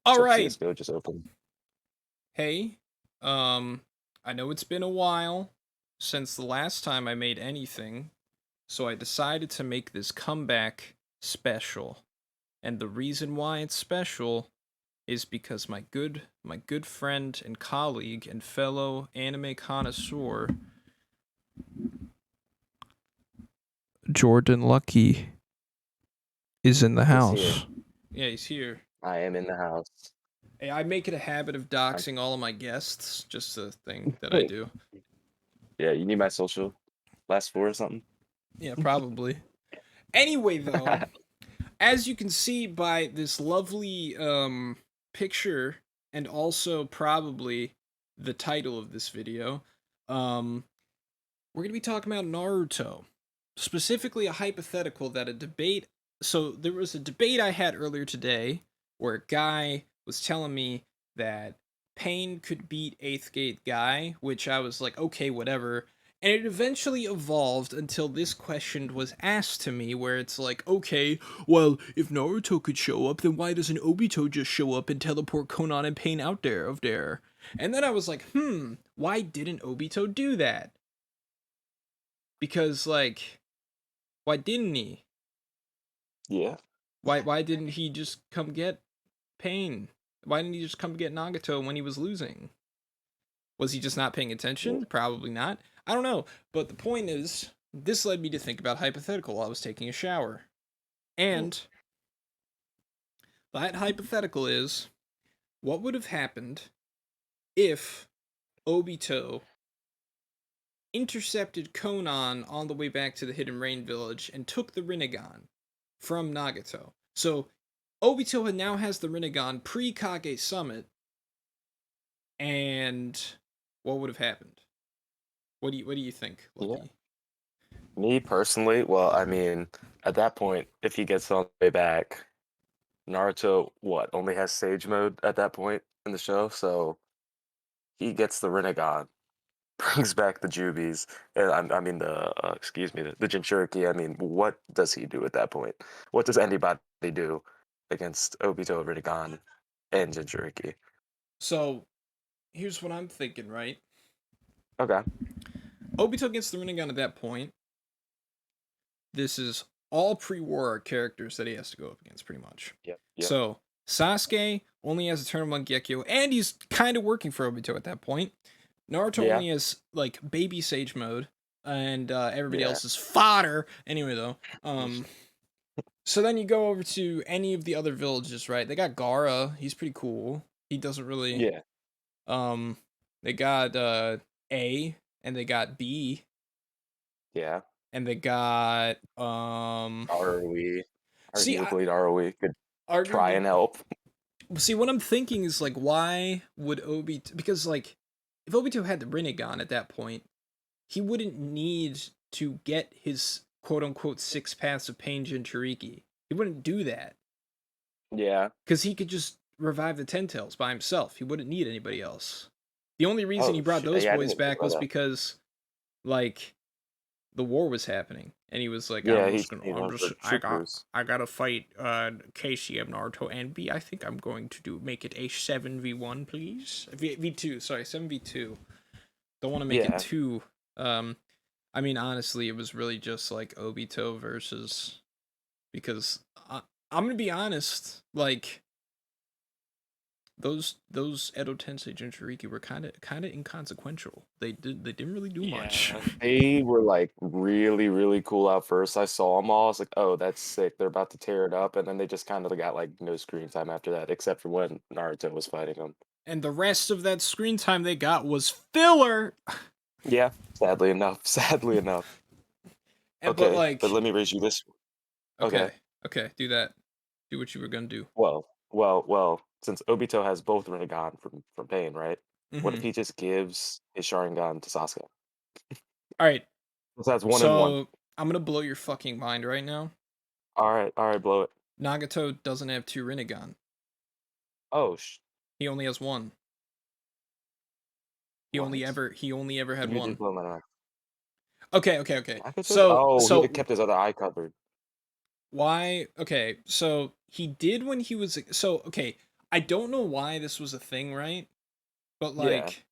All So right. CS:GO just opened. Hey, I know it's been a while since the last time I made anything, so I decided to make this comeback special. And the reason why it's special is because my good friend and colleague and fellow anime connoisseur Jordan Lucky is in the He's here. house. Yeah, he's here. I am in the house. Hey, I make it a habit of I'm, doxing all of my guests, just a thing that I do. yeah, you need my social last four or something. Yeah, probably. Anyway, though, as you can see by this lovely picture and also probably the title of this video, um we're going to be talking about Naruto, specifically a hypothetical that a debate. So there was a debate I had earlier today where a guy was telling me that Pain could beat 8th Gate Guy, which I was like, okay, whatever. And it eventually evolved until this question was asked to me, where it's like, okay, well, if Naruto could show up, then why doesn't Obito just show up and teleport Conan and Pain out there of there? And then I was like, why didn't Obito do that? Because like, why didn't he? Yeah. Why didn't he just come get Pain? Why didn't he just come get Nagato when he was losing? Was he just not paying Yeah. attention? Probably not. I don't know. But the point is, this led me to think about hypothetical while I was taking a shower. Hmm. And that hypothetical is, what would have happened if Obito intercepted Conan on the way back to the Hidden Rain village and took the Rinnegan from Nagato? So Obito now has the Rinnegan pre-Kage Summit, and what would have happened? What do you think, Yeah. Lucky? Me personally, well, I mean, at that point, if he gets all the way back, Naruto, what, only has Sage mode at that point in the show, so he gets the Rinnegan, brings back the Jubies, and I mean excuse me, the Jinchuriki. I mean, what does he do at that point? What does anybody do against Obito, Rinnegan, and Jinchuriki? So here's what I'm thinking, right? Okay. Obito gets the Rinnegan at that point. This is all pre-war characters that he has to go up against, pretty much. Yep. Yep. So Sasuke only has Eternal Monk Gekyo, and he's kind of working for Obito at that point. Naruto Yeah. only has like baby Sage mode, and everybody Yeah. else is fodder. Anyway, though, so then you go over to any of the other villages, right? They got Gara. He's pretty cool. He doesn't really. Yeah. Um, they got A, and they got B, Yeah. and they got ROE, See, arguably ROE could try arguably, and help. see what I'm thinking is like, why would Because like, if Obito had the Rinnegan at that point, he wouldn't need to get his quote unquote six paths of pain Jinchuriki. He wouldn't do that Yeah. because he could just revive the Ten Tails by himself. He wouldn't need anybody else. The only reason he Oh brought shit. those Yeah, I didn't boys even think back about was that. because like the war was happening, and he was like, Yeah, I'm just gonna, he I'm wants just, the troopers. I gotta fight KCM Naruto and B. I think I'm going to make it a 7v1, please. V2, sorry, 7v2. Don't want to make it Yeah. two. Um, I mean, honestly, it was really just like Obito versus, because I'm gonna be honest, like those Edo Tensei Jinchuriki were kind of inconsequential. They didn't really do much. Yeah. They were like really, really cool at first. I saw them all. I was like, oh, that's sick. They're about to tear it up. And then they just kind of got like no screen time after that, except for when Naruto was fighting them. And the rest of that screen time they got was filler. Yeah, sadly enough. Sadly enough. But Okay, but like, let me raise you this. Okay. okay, okay, do that. Do what you were gonna do. Well, since Obito has both Rinnegan from Pain, right? What if Mm-hmm. he just gives his Sharingan to Sasuke? All right, So that's one and one. so I'm gonna blow your fucking mind right now. All right, blow it. Nagato doesn't have two Rinnegan. Oh, He only has one. what? He only ever had You one. just blow my mind. Okay, okay, okay. Nagato? So Oh, he so kept his other eye covered. why? Okay, so he did when he was. So okay, I don't know why this was a thing, right? But Yeah. like,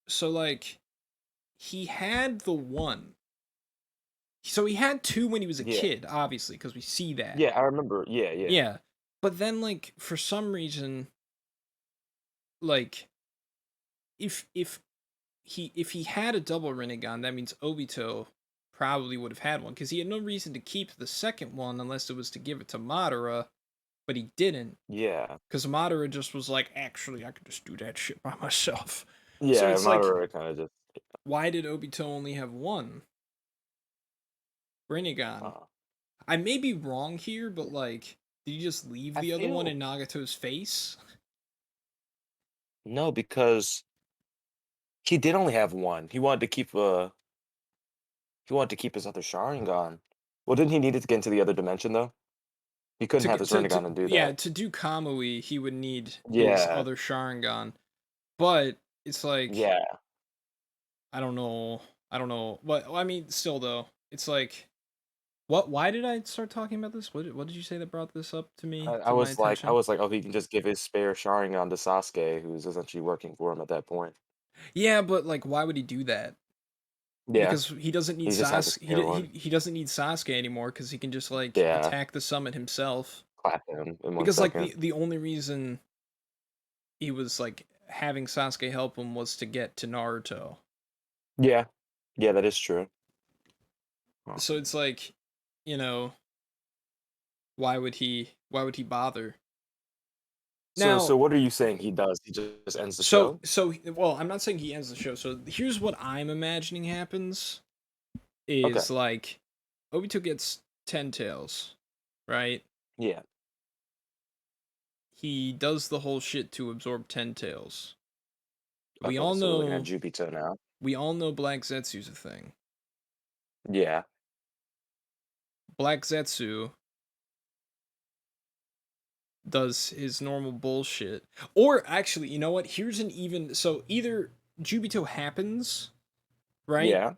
so like, he had the one. So he had two when he was a Yeah. kid, obviously, because we see that. Yeah, I remember. Yeah, yeah. Yeah. But then, like, for some reason, like, if if he had a double Rinnegan, that means Obito probably would have had one because he had no reason to keep the second one unless it was to give it to Madara, but he didn't Yeah. because Madara just was like, actually, I could just do that shit by myself. So Yeah, it's like, Madara kinda just why did Obito only have one Rinnegan? uh, I may be wrong here, but like, did he just leave I the other one feel in Nagato's face? no, because he did only have one. He wanted to keep his other Sharingan. Well, didn't he need it to get into the other dimension, though? He couldn't To have get his Rinnegan and do yeah, that. to do Kamui, he would need his Yeah, other Sharingan. But it's like, yeah. I don't know. I don't know. But I mean, still though, it's like, what? Why did I start talking about this? What did you say that brought this up to I me, I to my was like I attention? was like, "Oh, he can just give his spare Sharingan to Sasuke, who's essentially working for him at that point." Yeah, but like, why would he do that? Yeah, Because he doesn't need he just has a Sasuke. spare one. He doesn't need Sasuke anymore because he can just like Yeah, attack the summit himself. clap him in 1 Because like second. the only reason he was like having Sasuke help him was to get to Naruto. Yeah. Yeah, that is true. Huh. So it's like, you know, why would he bother? So Now, what are you saying he does? He just ends the show? well, I'm not saying he ends the show. So here's what I'm imagining happens Okay. is like Obito gets 10 tails, right? Yeah. He does the whole shit to absorb 10 tails. We Okay, all so we're looking at know Jubito now. Black Zetsu's a thing. Yeah. Black Zetsu does his normal bullshit. Or actually, you know what? Here's an even so either Jubito happens, right? Yeah.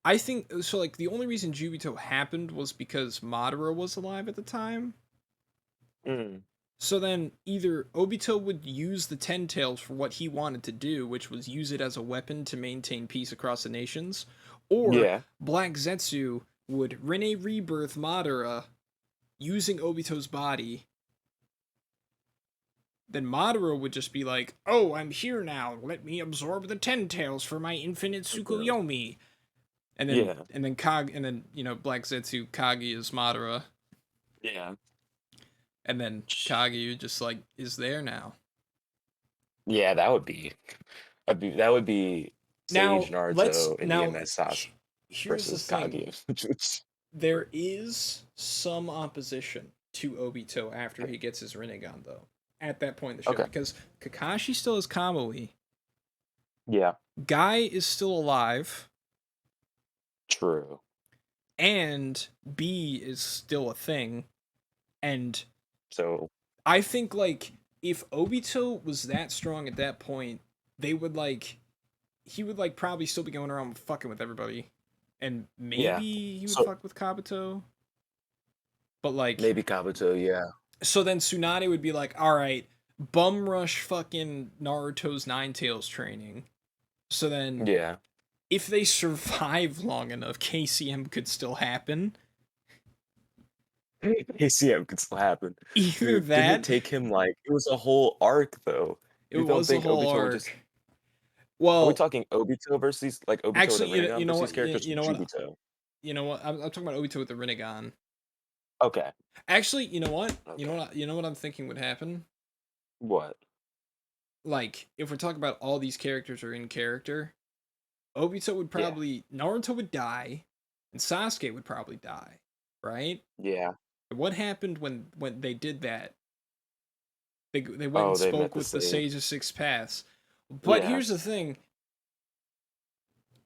I think so. Like the only reason Jubito happened was because Madara was alive at the time. Mm. So then either Obito would use the Ten Tails for what he wanted to do, which was use it as a weapon to maintain peace across the nations, or Yeah. Black Zetsu would Rene rebirth Madara using Obito's body. Then Madara would just be like, "Oh, I'm here now. Let me absorb the Ten Tails for my infinite Okay. Tsukuyomi." Yeah. And then Black Zetsu Kage is Madara, Yeah. and then Kage just like is there now. Yeah, that would be Sage Now let's Naruto and now EMS Sasuke here's the versus thing. Kage. Which There is some opposition to Obito after he gets his Rinnegan though. At that point in the show, okay. because Kakashi still has Kamui, Yeah. Guy is still alive, True. and B is still a thing. And So I think like if Obito was that strong at that point, they would like he would like probably still be going around fucking with everybody. And yeah. maybe he would So fuck with Kabuto. But like maybe Kabuto, yeah. so then Tsunade would be like, all right, bum rush fucking Naruto's Nine Tails training. So then Yeah. if they survive long enough, KCM could still happen. ACM could still happen. Either Dude, didn't it that, take him like it was a whole arc though. it You don't was a think whole Obito would arc. just are we Well, talking Obito versus like Obito with a actually, Rinnegan versus these characters you with know what, Jubito? I'm talking about Obito with the Rinnegan. Okay. Actually, you know what, Okay. you know what I'm thinking would happen. What? Like, if we're talking about all these characters are in character, Obito would Yeah. probably Naruto would die, and Sasuke would probably die, right? Yeah. What happened when they did that? They went and Oh, they met spoke the with the same. Sage of Six Paths. But Yeah. here's the thing: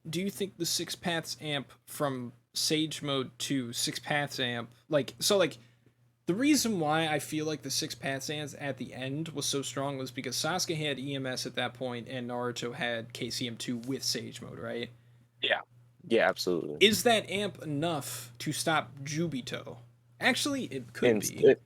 do you think the Six Paths amp from Sage mode to Six Paths amp, like the reason why I feel like the Six Paths amp at the end was so strong was because Sasuke had EMS at that point and Naruto had KCM2 with Sage mode, right? Yeah. Yeah, absolutely. Is that amp enough to stop Jubito? Actually, it could And be.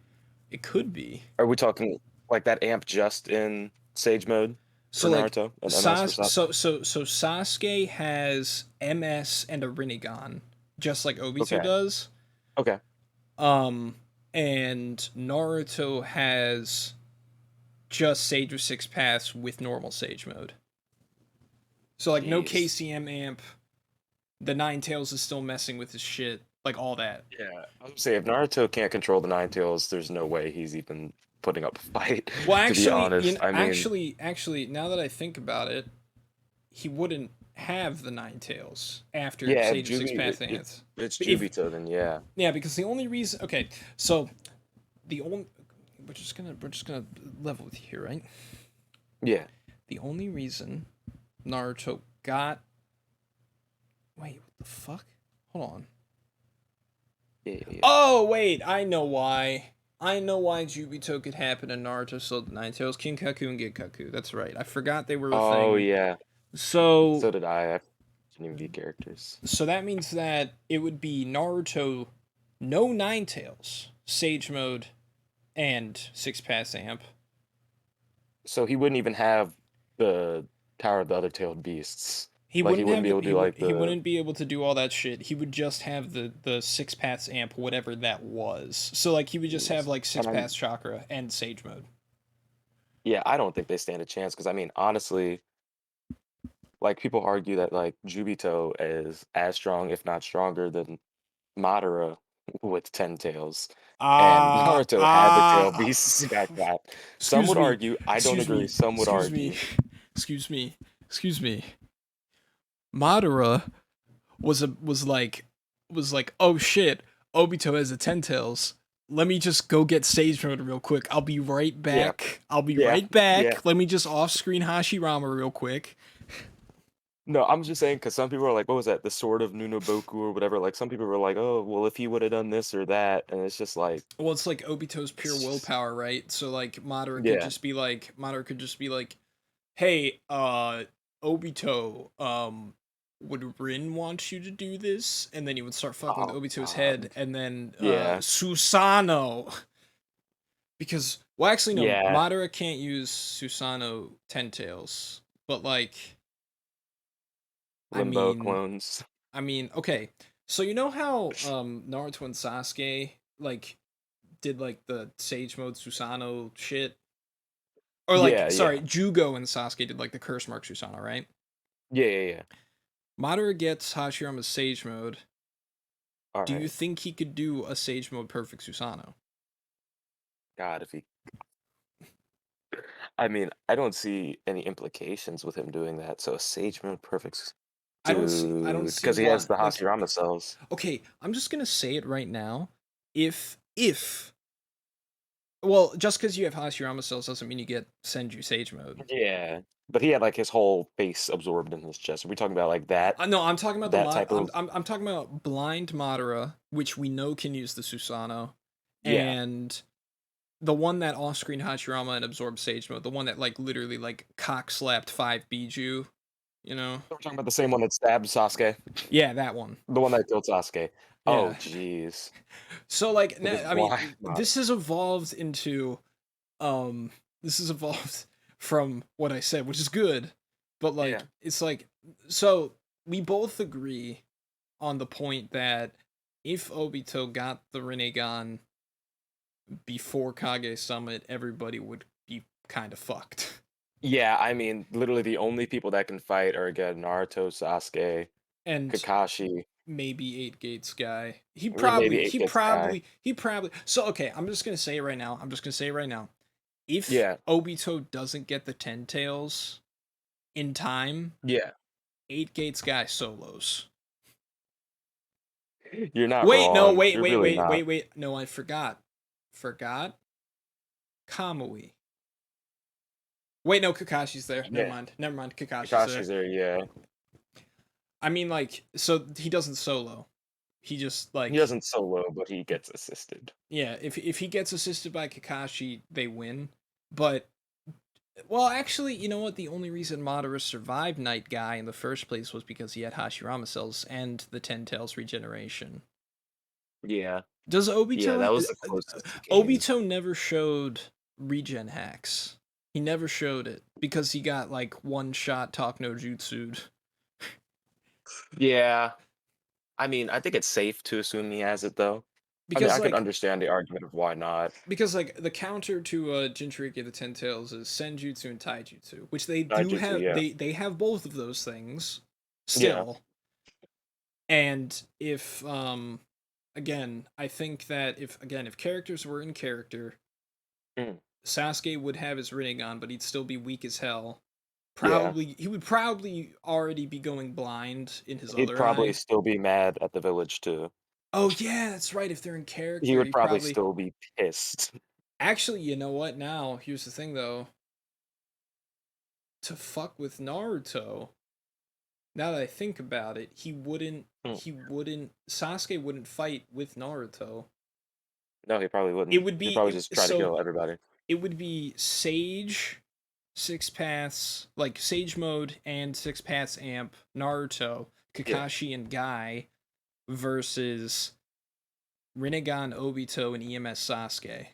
It could be. Are we talking like that amp just in Sage mode So for like Naruto and MS for Sasuke? so Sasuke has MS and a Rinnegan, just like Obito Okay. does. Okay. Um, and Naruto has just Sage with six paths with normal Sage mode. So like no Jeez. KCM amp. The Nine Tails is still messing with his shit, like all that. Yeah. I was gonna say if Naruto can't control the Nine Tails, there's no way he's even putting up a fight, Well, to be actually, honest. I mean, now that I think about it, he wouldn't have the Nine Tails after yeah, if Sage of Six Juby Paths if Ants. it's But if Jubito, then yeah. yeah, because the only reason okay, so the only we're just gonna level with you here, right? Yeah. The only reason Naruto got wait, what the fuck? Hold on. Yeah, yeah, yeah. Oh wait, I know why. I know why Jubito could happen in Naruto so the Nine Tails, King Kaku and Gikaku. That's right. I forgot they were a Oh thing. yeah. So So did I didn't even be characters. that means that it would be Naruto, no Nine Tails, Sage Mode, and Six Pass Amp. So he wouldn't even have the Tower of the Other Tailed Beasts. He Like he wouldn't wouldn't have be able to do like he the wouldn't be able to do all that shit. He would just have the Six Paths Amp, whatever that was. So like he would just have jeez. like Six And Paths Chakra and Sage Mode. yeah, I don't think they stand a chance because I mean, honestly, like people argue that like Jubito is as strong, if not stronger, than Madara with 10 tails. And Naruto had the tail Ah, beasts back that. Some excuse would me, argue, I don't excuse agree, me, some would excuse me, argue. excuse me, excuse me. Madara was like, oh shit, Obito has a ten tails. Let me just go get Sage Mode real quick. I'll be right Yeah, back. I'll be yeah, right yeah. back. Let me just off screen Hashirama real quick. No, I'm just saying because some people are like, what was that? The sword of Nunoboku or whatever. Like some people were like, oh, well, if he would have done this or that, and it's just like, Well, it's like Obito's pure it's just, willpower, right? So like yeah, Madara could just be like, hey, Obito, would Rin want you to do this? And then he would start fucking with oh Obito's head, God, and then yeah, Susanoo. Because well, actually no, yeah, Madara can't use Susanoo Ten Tails, but like, I limbo mean, clones. okay. So you know how Naruto and Sasuke like did like the Sage Mode Susanoo shit, or like Yeah, sorry, yeah, Jugo and Sasuke did like the Curse Mark Susanoo, right? yeah, yeah, yeah. Madara gets Hashirama's Sage Mode. All Do you right, think he could do a Sage Mode Perfect Susanoo? God, if he, I mean, I don't see any implications with him doing that. So a Sage Mode Perfect, I don't dude, see because he has why. the Like, Hashirama cells. okay, I'm just gonna say it right now. If well, just because you have Hashirama cells doesn't mean you get Senju Sage Mode. Yeah, but he had like his whole face absorbed in his chest. Are we talking about like that No, I'm talking about that type of? I'm talking about blind Madara, which we know can use the Susanoo, Yeah, and the one that off-screen Hashirama and absorbed Sage Mode, the one that like literally like cock slapped five Biju, you know? we're talking about the same one that stabbed Sasuke, Yeah, that one. the one that killed Sasuke. Oh, Yeah. jeez, So like, with his I mean, blind. this has evolved into um this has evolved from what I said, which is good, but Yeah, like it's like so we both agree on the point that if Obito got the Rinnegan before Kage Summit, everybody would be kind of fucked. yeah. I mean, literally the only people that can fight are again Naruto, Sasuke, And Kakashi, maybe Eight Gates guy. He or maybe probably Eight Gets Guy. so okay, I'm just gonna say it right now. If Yeah, Obito doesn't get the Ten Tails in time, yeah. Eight Gates guy solos. You're not wrong. You're really not. Wait. No, I forgot. Forgot Kamui. Wait, no, Kakashi's there. Yeah, Never mind. Kakashi's there. Kakashi's there. Yeah, I mean, like, so he doesn't solo. He just he like, doesn't solo, but he gets assisted. yeah. If he gets assisted by Kakashi, they win. But well, actually, you know what? The only reason Madara survived Night Guy in the first place was because he had Hashirama cells and the Ten Tails regeneration. Yeah. Does Yeah, that Obito was the closest he came. Obito never showed regen hacks. He never showed it because he got like one shot talk no jutsu'd. Yeah, I mean, I think it's safe to assume he has it though. I mean, Because I could like understand the argument of why not. the counter to Jinchuriki of the Ten Tails is Senjutsu and Taijutsu, which they do Taijutsu, have. yeah. They have both of those things Yeah. still. And if again, I think that if characters were in character, Mm, Sasuke would have his Rinnegan, but he'd still be weak as hell. yeah. Probably he would probably already be going blind in his He'd other probably eye. still be mad at the village too. Oh yeah, that's right. If they're in He character, would he probably probably still be pissed. actually. You know what? Now here's the thing, though. To fuck with Naruto, now that I think about it, he wouldn't. Mm. He wouldn't. Sasuke wouldn't fight with Naruto. No, he probably It wouldn't. would He'd be probably just try to so. kill everybody. It would be Sage, Six Paths, like Sage Mode and Six Paths Amp, Naruto, Yeah. Kakashi, and Guy versus Rinnegan, Obito, and EMS Sasuke.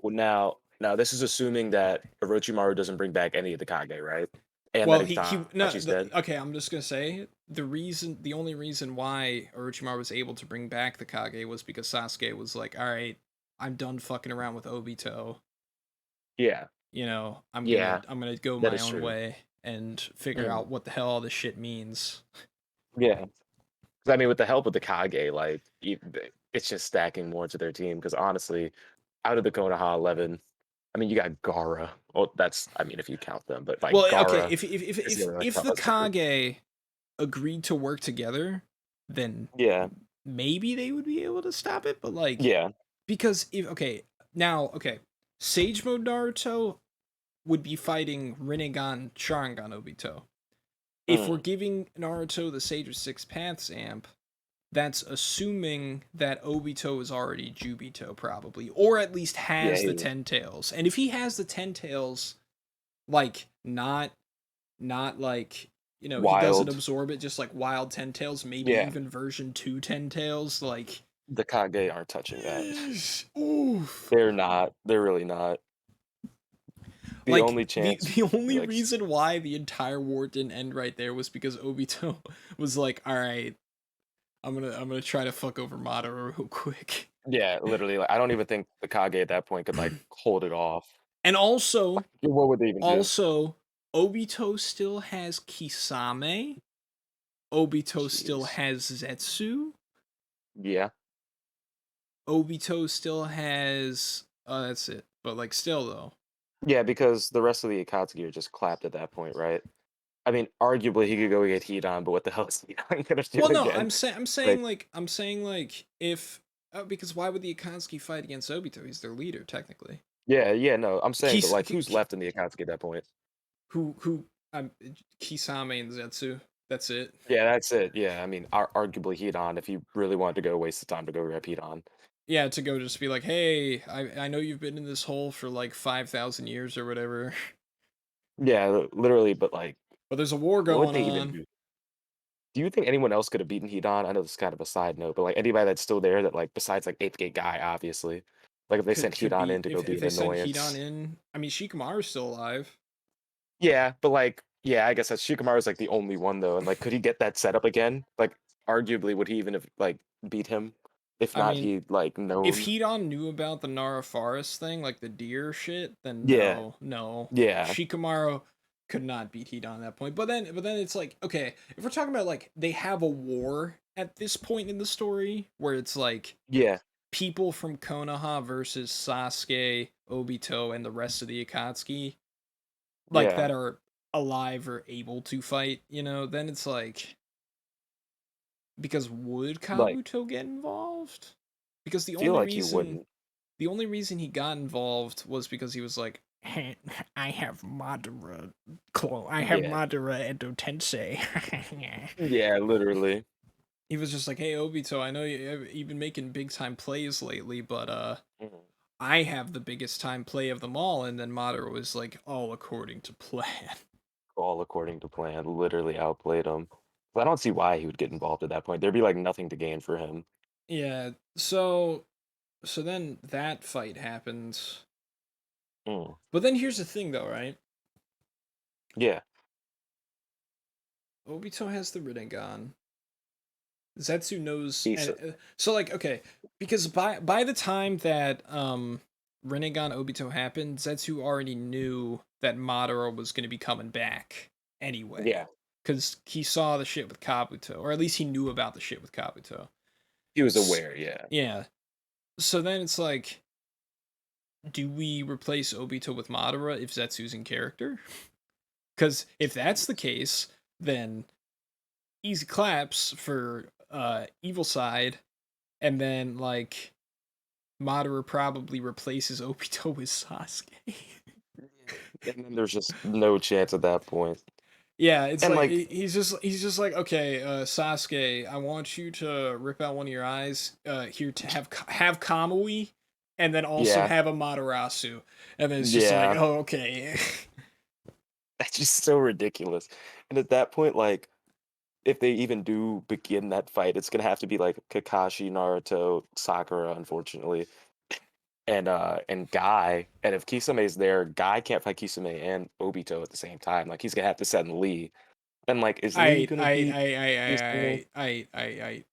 Well, now this is assuming that Orochimaru doesn't bring back any of the Kage, right? And that Well, he no. Itachi's dead. Okay, I'm just gonna say the only reason why Orochimaru was able to bring back the Kage was because Sasuke was like, "All right, I'm done fucking around with Obito. Yeah. Yeah, I'm gonna go that my is own true. way and figure Mm. out what the hell all this shit means." Yeah. 'Cause I mean, with the help of the Kage, like it's just stacking more to their team. Because honestly, out of the Konoha 11, I mean, you got Gara. Well, that's I mean, if you count them, but like Well, okay, Gara is the only like if the toughest dude. Kage agreed to work together, then Yeah. maybe they would be able to stop it. But like, Yeah. because if okay, Sage Mode Naruto would be fighting Rinnegan Sharingan Obito. If we're Mm. giving Naruto the Sage of Six Paths amp, that's assuming that Obito is already Jubito, probably, or at least Yeah. has the Ten Tails. And if he has the Ten Tails, like not like he doesn't Wild. absorb it, just like wild Ten Tails, maybe Yeah. even version 2 Ten Tails, like The Kage aren't touching that. oof. They're not. They're really not. The Like only chance, the only like, reason why the entire war didn't end right there was because Obito was like, "All right, I'm gonna try to fuck over Madara real quick." yeah, literally, like, I don't even think the Kage at that point could like hold it off. And also, What would they even do? also Obito still has Kisame. Obito still Jeez. has Zetsu. Yeah. Obito still has that's it. But like still though. Yeah, because the rest of the Akatsuki are just clapped at that point, right? I mean, arguably he could go get heat on, but what the hell is heat on gonna do Well, no, again? Like, I'm saying like if because why would the Akatsuki fight against Obito? He's their leader technically. yeah, yeah, no, I'm saying, but Kis- like, Ki- who's left in the Akatsuki at that point? who Kisame and Zetsu. That's it. Yeah, that's it. Yeah, I mean, arguably heat on if he really wanted to go waste the time to go rep heat on. Yeah, to go just be like, hey, I know you've been in this hole for like 5,000 years or whatever, Yeah, literally, but like, but there's a war what would going they even on. do? Do you think anyone else could have beaten Hedon? I know this is kind of a side note, but like anybody that's still there that like besides like Eighth Gate guy, obviously. Like if they sent Could Hedon be in to go be if an they send Hidan annoyance. in. I mean, Shikamaru's still alive. Yeah, but like yeah, I guess that Shikamaru's like the only one though. And like could he get that setup again? Like arguably would he even have like beat him? If I not, mean, he like if known. Hidan knew about the Nara Forest thing, like the deer shit, then Yeah, no. yeah, Shikamaru could not beat Hidan at that point. But then it's like, okay, if we're talking about like they have a war at this point in the story where it's like yeah, people from Konoha versus Sasuke, Obito, and the rest of the Akatsuki, like yeah. that are alive or able to fight, then it's like because would Like Kabuto get involved? Because feel like he wouldn't. the only reason he got involved was because he was like, "Hey, I have Yeah. Endo Tensei." Yeah, literally. He was just like, "Hey Obito, I know you've been making big time plays lately, but Mhm. I have the biggest time play of them all." And then Madara was like, "All according to plan." All according to plan, literally outplayed him. But I don't see why he would get involved at that point. There'd be like nothing to gain for him. Yeah. So so then that fight happens. Mm. But then here's the thing, though, right? Yeah. Obito has the Rinnegan. Zetsu knows, and Decent. so like okay, because by the time that Rinnegan Obito happened, Zetsu already knew that Madara was going to be coming back anyway, Yeah. because he saw the shit with Kabuto, or at least he knew about the shit with Kabuto. He was S- aware, yeah. yeah. So then it's like, do we replace Obito with Madara if Zetsu's in character? Because if that's the case, then easy claps for evil side, and then like Madara probably replaces Obito with Sasuke. And then there's just no chance at that point. Yeah, it's And like like, he's just like, okay, Sasuke, I want you to rip out one of your eyes. Here to have Kamui, and then also yeah, have a Matarasu, and then it's just like, yeah, oh, okay. that's just so ridiculous. And at that point, like, if they even do begin that fight, it's gonna have to be like Kakashi, Naruto, Sakura, unfortunately, and Guy. And if Kisame's there, Guy can't fight Kisame and Obito at the same time. Like he's gonna have to send Lee. And like, is Lee I gonna I beat I Kisame? I I I I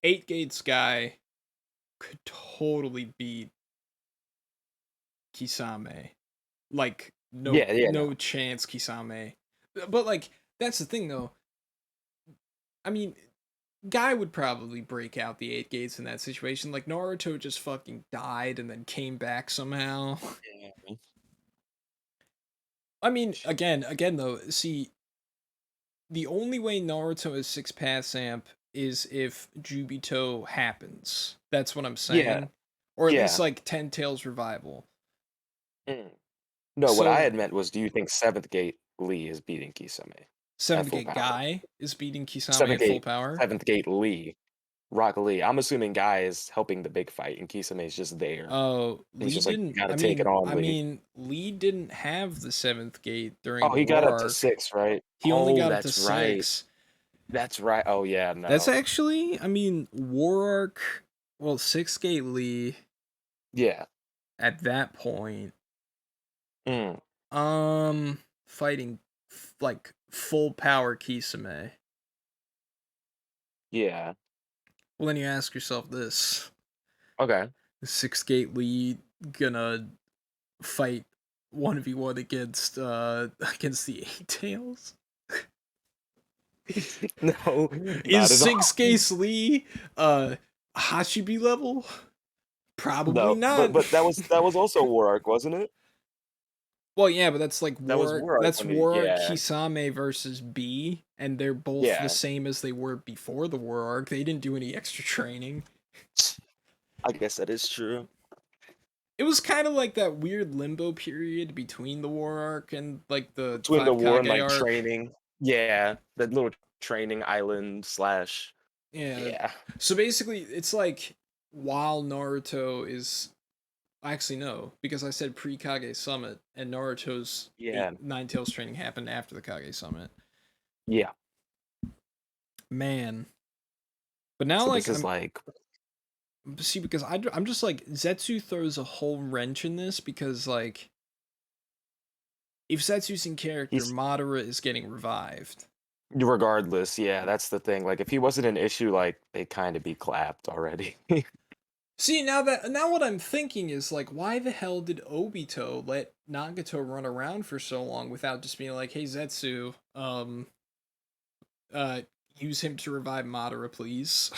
Eight Gates guy could totally beat Kisame. Like Yeah, yeah, no no. chance Kisame. But like that's the thing though. I mean, Guy would probably break out the eight gates in that situation. Like Naruto just fucking died and then came back somehow. Yeah. I mean, again though, see, the only way Naruto is six paths amp is if Jubito happens. That's what I'm Yeah, saying. Or at least yeah. like Ten Tails revival. Mm. No, what I So had meant was, do you think Seventh Gate Lee is beating Kisame at Seventh full Gate power? Guy is beating Kisame Seventh at full Gate, power. Seventh Gate Lee, Rock Lee. I'm assuming Guy is helping the big fight, and Kisame is just there. Oh, He's Lee just like, you didn't. gotta take it on, I Lee. mean, Lee didn't have the seventh gate during Oh, the he got war up to arc. six, right? He only Oh, got up to that's right. six. That's right. Oh, yeah, That's no. actually, I mean, war arc. Well, six gate Lee Yeah. at that point. Mm, Fighting like full power Kisame. yeah. Well, then you ask yourself this: Okay. is six gate Lee gonna fight 1v1 against against the eight tails? No, not Is at six all. case Lee Hashibi level? Probably No, not. but that was also War Arc, wasn't it? Well, yeah, but that's like That was War. War Arc That's when he, War Arc yeah, Kisame versus B, and they're both the yeah. same as they were before the War Arc. They didn't do any extra training. I guess that is true. It was kind of like that weird limbo period between the War Arc and like the Between the Five war and Kage like arc. training, yeah, that little training island slash, Yeah. yeah, So basically, it's like while Naruto is actually no, because I said pre Kage Summit, and Naruto's yeah, eight nine tails training happened after the Kage Summit. yeah. Man, but now So like this is I'm like, see because I'm just like Zetsu throws a whole wrench in this because like if Zetsu's in character, he's Madara is getting revived. regardless, yeah, that's the thing. Like if he wasn't an issue, like they kind of be clapped already. See now what I'm thinking is like why the hell did Obito let Nagato run around for so long without just being like, hey Zetsu, uh use him to revive Madara, please.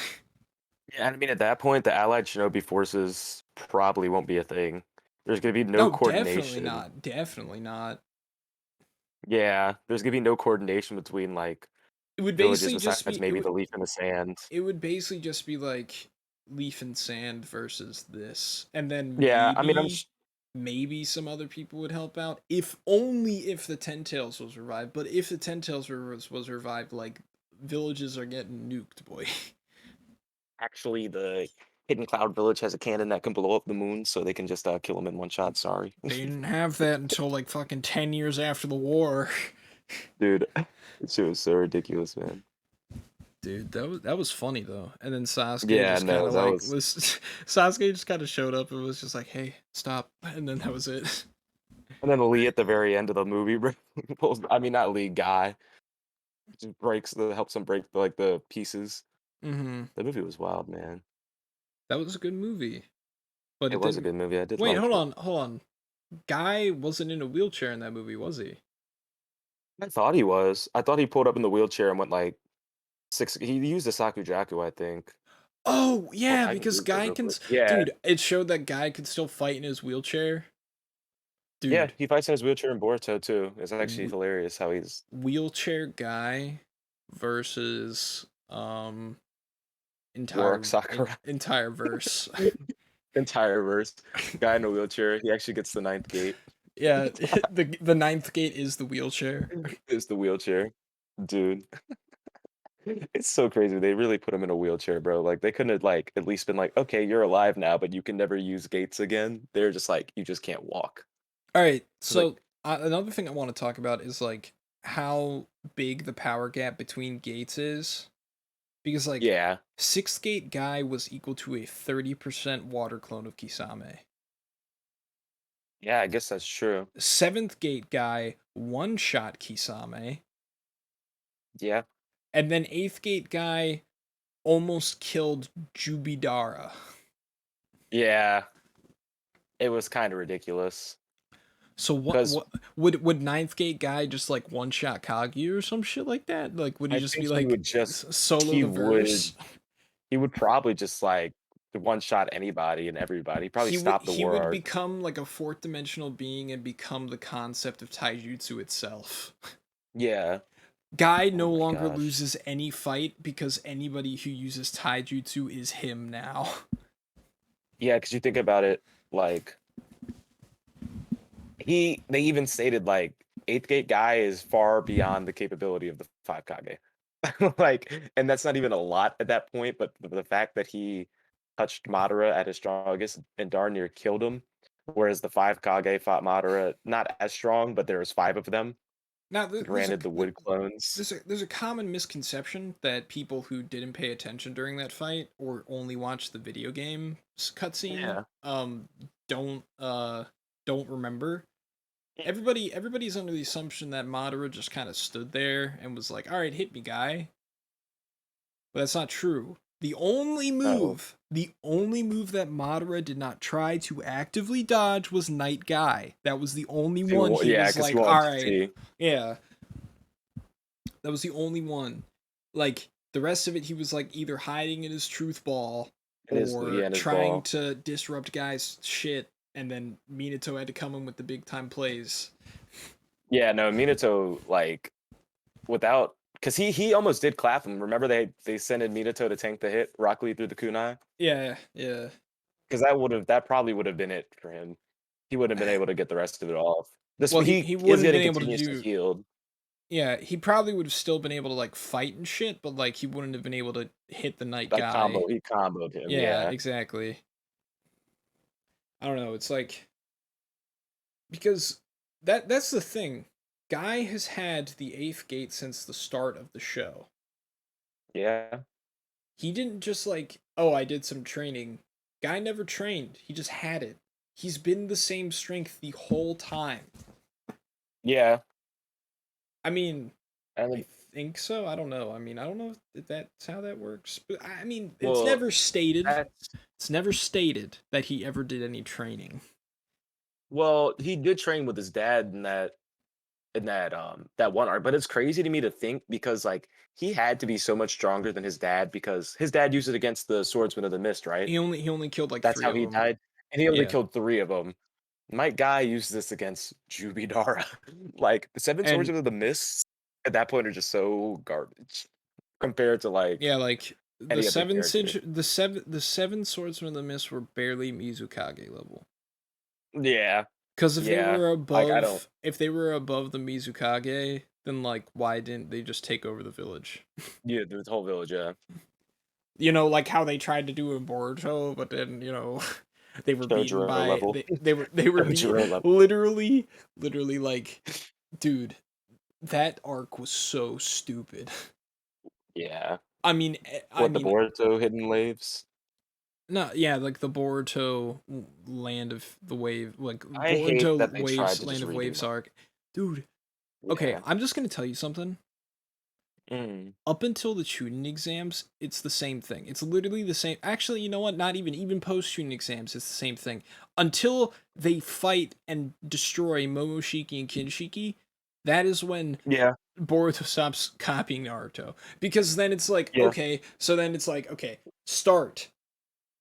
Yeah, I mean at that point, the Allied Shinobi forces probably won't be a thing. There's gonna be no No, definitely coordination. not. Definitely not. Yeah, there's gonna be no coordination between like It would villages basically just besides be maybe the Leaf in the Sand. it would basically just be like Leaf and Sand versus this. And then Yeah, I mean, I'm maybe some other people would help out. If only if the Ten Tails was revived. But if the Ten Tails was revived, like villages are getting nuked, boy. actually the Hidden Cloud Village has a cannon that can blow up the moon, so they can just kill him in one shot. Sorry, They didn't have that until like fucking 10 years after the war. dude. It shit was so ridiculous, man. Dude, that was funny though. And then Sasuke Yeah, just kind no, of that like was. was Sasuke just kind of showed up and was just like, "Hey, stop," and then that was it. And then Lee at the very end of the movie, pulls. I mean, not Lee, Guy just helps him break the pieces. Hmm. The movie was wild, man. That was a good movie, but It it was a didn't. good movie. I did Wait, like hold it. on, hold on. Guy wasn't in a wheelchair in that movie, was he? I thought he was. I thought he pulled up in the wheelchair and went like 6. He used a Sakujaku, I think. Oh Hold yeah, on, I can because Google it Guy real can. quick. Yeah, Dude, it showed that Guy could still fight in his wheelchair. yeah, Dude, he fights in his wheelchair in Boruto too. It's actually wh- hilarious how he's wheelchair Guy versus Warwick Sakura. entire verse. Entire verse. Guy in a wheelchair. He actually gets the ninth gate. Yeah, the ninth gate is the wheelchair. Is the wheelchair. Dude. It's so crazy. They really put him in a wheelchair, bro. Like they couldn't have like at least been like, okay, you're alive now, but you can never use gates again. They're just like, you just can't walk. All right, It's like, so another thing I want to talk about is like how big the power gap between gates is, because like yeah, sixth gate Guy was equal to a 30% water clone of Kisame. yeah, I guess that's true. Seventh gate Guy one shot Kisame, Yeah, and then eighth gate Guy almost killed Jubidara. yeah. It was kind of ridiculous So because what would ninth gate Guy just like one shot Kaguya or some shit like that? Like would he I just think be like solo he the would verse? he would probably just like one shot anybody and everybody. He'd probably stop the He war would arc. become like a fourth dimensional being and become the concept of taijutsu itself. Yeah. Guy Oh no my longer gosh. loses any fight because anybody who uses taijutsu is him now. Yeah, because you think about it, like they even stated like eighth gate guy is far beyond the capability of the five Kage. Like, and that's not even a lot at that point, but the fact that he touched Madara at his strongest and darn near killed him, whereas the five Kage fought Madara not as strong, but there was five of them. Now Granted, the wood clones. there's a common misconception that people who didn't pay attention during that fight or only watched the video game cutscene Yeah. don't don't remember. Everybody's under the assumption that Madara just kind of stood there and was like, "All right, hit me, guy." But that's not true. Oh. The only move that Madara did not try to actively dodge was Night Guy. That was the only one he Yeah, was because he like, wanted "All to right, see yeah." That was the only one. Like the rest of it, he was like either hiding in his truth ball or in his trying ball. to disrupt guys' shit, and then Minato had to come in with the big time plays. Yeah, no, Minato like without because he almost did clap him. Remember they sent in Minato to tank the hit Rock Lee through the kunai Yeah, yeah. because that probably would have been it for him. He wouldn't have been able to get the rest of it off. This Well, he he is wouldn't have getting been able to continuously do. healed. Yeah, he probably would have still been able to like fight and shit, but like he wouldn't have been able to hit the night Like guy. he comboed him. Yeah, Yeah, exactly. I don't know. It's like because that's the thing. Guy has had the eighth gate since the start of the show. yeah, He didn't just like, oh, I did some training. Guy never trained. He just had it. He's been the same strength the whole time. yeah. I mean, And I think so. I don't know. I mean, I don't know if that's how that works. But I mean, it's well, never stated. that's It's never stated that he ever did any training. he did train with his dad in that one arc, but it's crazy to me to think because like he had to be so much stronger than his dad because his dad used it against the swordsman of the mist, right? He only killed like That's three how of he them. died, and he only Yeah, killed 3 of them. Mike Guy used this against Jubidara. Like, the 7 and Swordsmen of the Mist at that point are just so garbage compared to, like, yeah, like any other character. the seven swordsmen of the mist were barely Mizukage level. Yeah, Because yeah. Like, I don't if they were above the Mizukage, then like why didn't they just take over the village? yeah, the whole village, yeah. You know, like how they tried to do in Boruto, but then they were beaten Shojuro by level. they were beat Shojuro level. literally like, dude, that arc was so stupid. Yeah. I mean, I What, the mean, Boruto hidden waves? no, yeah, like the Boruto Land of the Wave, like I hate Boruto that they tried Waves, to just Land of redo Waves them. arc, dude. Okay, Yeah. I'm just gonna tell you something. Mm. Up until the tuning exams, it's the same thing. It's literally the same. Actually, you know what? Not even post tuning exams, it's the same thing. Until they fight and destroy Momoshiki and Kinshiki, that is when Yeah, Boruto stops copying Naruto. Because then it's like, yeah, okay, so then it's like, okay, start.